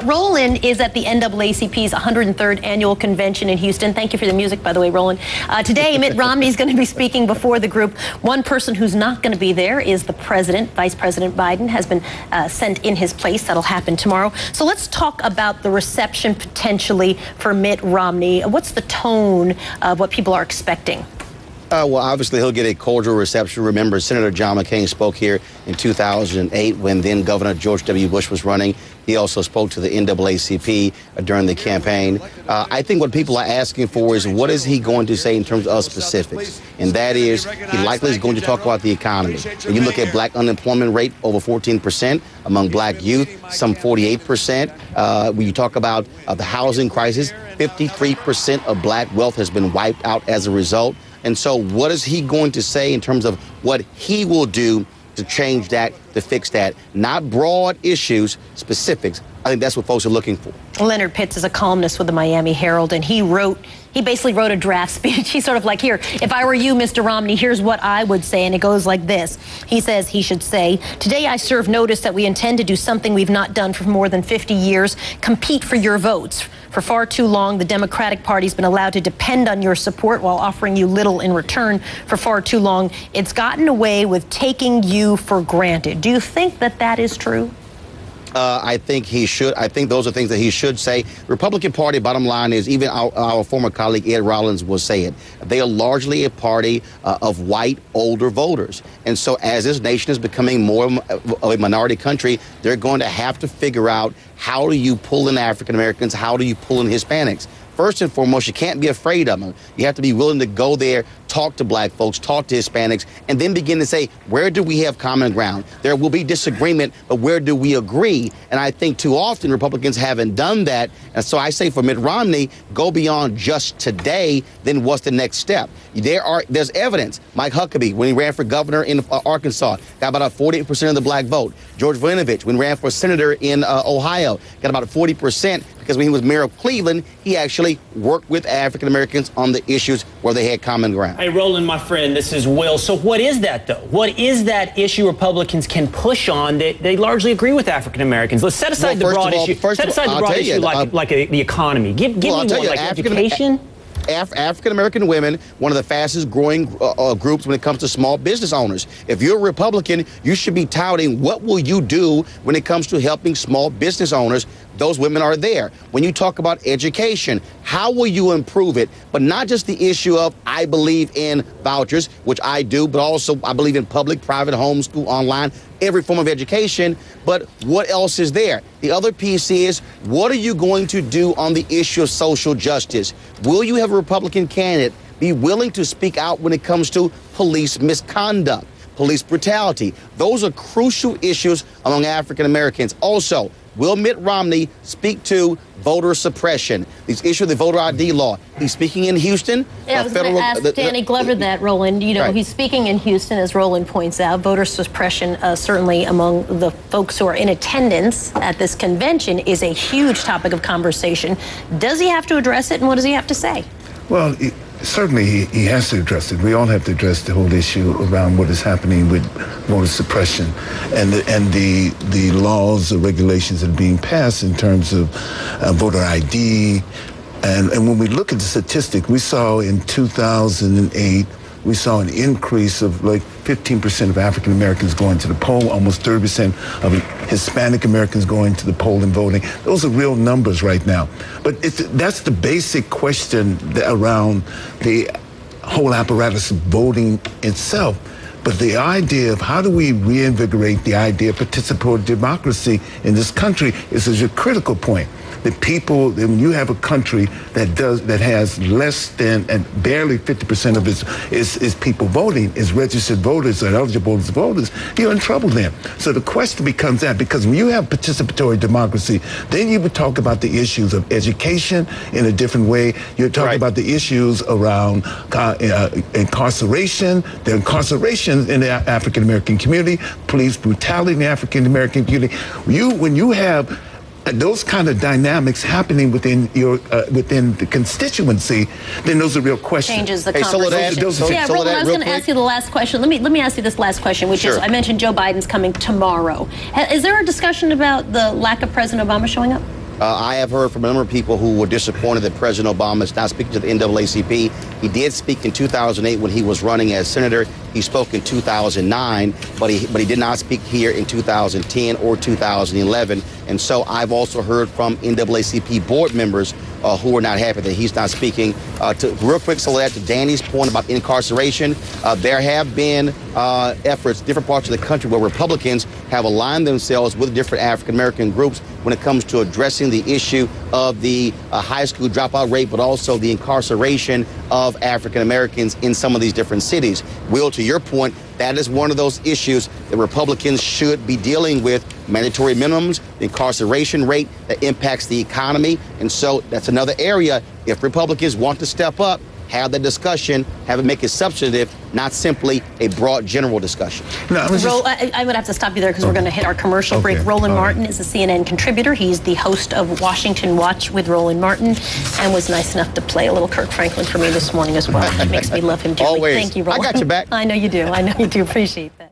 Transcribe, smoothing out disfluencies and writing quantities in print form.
Roland is at the NAACP's 103rd annual convention in Houston. Thank you for the music, by the way, Roland. Today, Mitt Romney is going to be speaking before the group. One person who's not going to be there is the president. Vice President Biden has been sent in his place. That'll happen tomorrow. So let's talk about the reception potentially for Mitt Romney. What's the tone of what people are expecting? Well, obviously, he'll get a cordial reception. Remember, Senator John McCain spoke here in 2008 when then Governor George W. Bush was running. He also spoke to the NAACP during the campaign. I think what people are asking for is what is he going to say in terms of specifics? And that is, he likely is going to talk about the economy. When you look at black unemployment rate, over 14% among black youth, some 48%. When you talk about the housing crisis, 53% of black wealth has been wiped out as a result. And so what is he going to say in terms of what he will do to change that, to fix that? Not broad issues, specifics. I think that's what folks are looking for. Leonard Pitts is a columnist with the Miami Herald, and he basically wrote a draft speech. He's sort of like, here, if I were you, Mr. Romney, here's what I would say, and it goes like this. He says he should say, today I serve notice that we intend to do something we've not done for more than 50 years, compete for your votes. For far too long, the Democratic Party's been allowed to depend on your support while offering you little in return. For far too long, it's gotten away with taking you for granted. Do you think that that is true? I think he should. I think those are things that he should say. Republican Party, bottom line is, even our former colleague Ed Rollins will say it. They are largely a party of white, older voters. And so as this nation is becoming more of a minority country, they're going to have to figure out, how do you pull in African Americans? How do you pull in Hispanics? First and foremost, you can't be afraid of them. You have to be willing to go there, talk to black folks, talk to Hispanics, and then begin to say, where do we have common ground? There will be disagreement, but where do we agree? And I think too often Republicans haven't done that. And so I say for Mitt Romney, go beyond just today, then what's the next step? There's evidence. Mike Huckabee, when he ran for governor in Arkansas, got about 48% of the black vote. George Voinovich, when he ran for senator in Ohio, got about 40%. Because when he was mayor of Cleveland, he actually worked with African Americans on the issues where they had common ground. Hey, Roland, my friend, this is Will. So what is that, though? What is that issue Republicans can push on that they largely agree with African Americans? Let's set aside the broad issue. Set aside the broad issue like the economy. Give me one, like education. African-American women, one of the fastest growing groups when it comes to small business owners. If you're a Republican, you should be touting what will you do when it comes to helping small business owners. Those women are there. When you talk about education, how will you improve it? But not just the issue of, I believe in vouchers, which I do, but also I believe in public, private, homeschool, online, every form of education. But what else is there? The other piece is, what are you going to do on the issue of social justice? Will you have a Republican candidate be willing to speak out when it comes to police misconduct, police brutality? Those are crucial issues among African Americans. Also, will Mitt Romney speak to voter suppression, these issues of the voter ID law? He's speaking in Houston. Yeah, I was going to ask Danny Glover that, Roland. You know, right. He's speaking in Houston, as Roland points out. Voter suppression, certainly among the folks who are in attendance at this convention, is a huge topic of conversation. Does he have to address it, and what does he have to say? Well, certainly he has to address it. We all have to address the whole issue around what is happening with voter suppression and the laws or regulations that are being passed in terms of voter ID. And when we look at the statistic, we saw in 2008, we saw an increase of like 15% of African Americans going to the poll, almost 30% of Hispanic Americans going to the poll and voting. Those are real numbers right now. But that's the basic question around the whole apparatus of voting itself. But the idea of how do we reinvigorate the idea of participatory democracy in this country is a critical point. The people, when you have a country that has less than and barely 50% of its people voting, is registered voters or eligible as voters, you're in trouble then. So the question becomes that, because when you have participatory democracy, then you would talk about the issues of education in a different way. You're talking about the issues around incarceration, the incarceration in the African American community, police brutality in the African American community. When you have those kind of dynamics happening within your within the constituency, then those are real questions. Changes the conversation. Yeah, Roland, I was going to ask you the last question. Let me ask you this last question, which is, I mentioned Joe Biden's coming tomorrow. Is there a discussion about the lack of President Obama showing up? I have heard from a number of people who were disappointed that President Obama is not speaking to the NAACP. He did speak in 2008 when he was running as senator. He spoke in 2009, but he did not speak here in 2010 or 2011. And so I've also heard from NAACP board members who are not happy that he's not speaking. Real quick, Soledad, to Danny's point about incarceration, there have been efforts, different parts of the country where Republicans have aligned themselves with different African-American groups when it comes to addressing the issue of the high school dropout rate, but also the incarceration of African-Americans in some of these different cities. Will, to your point, that is one of those issues that Republicans should be dealing with. Mandatory minimums, the incarceration rate that impacts the economy. And so that's another area, if Republicans want to step up, have the discussion, have it make it substantive, not simply a broad general discussion. No, I would have to stop you there because we're going to hit our commercial break. Roland Martin is a CNN contributor. He's the host of Washington Watch with Roland Martin and was nice enough to play a little Kirk Franklin for me this morning as well. It makes me love him dearly. Always. Thank you, Roland. I got your back. I know you do. I know you do. Appreciate that.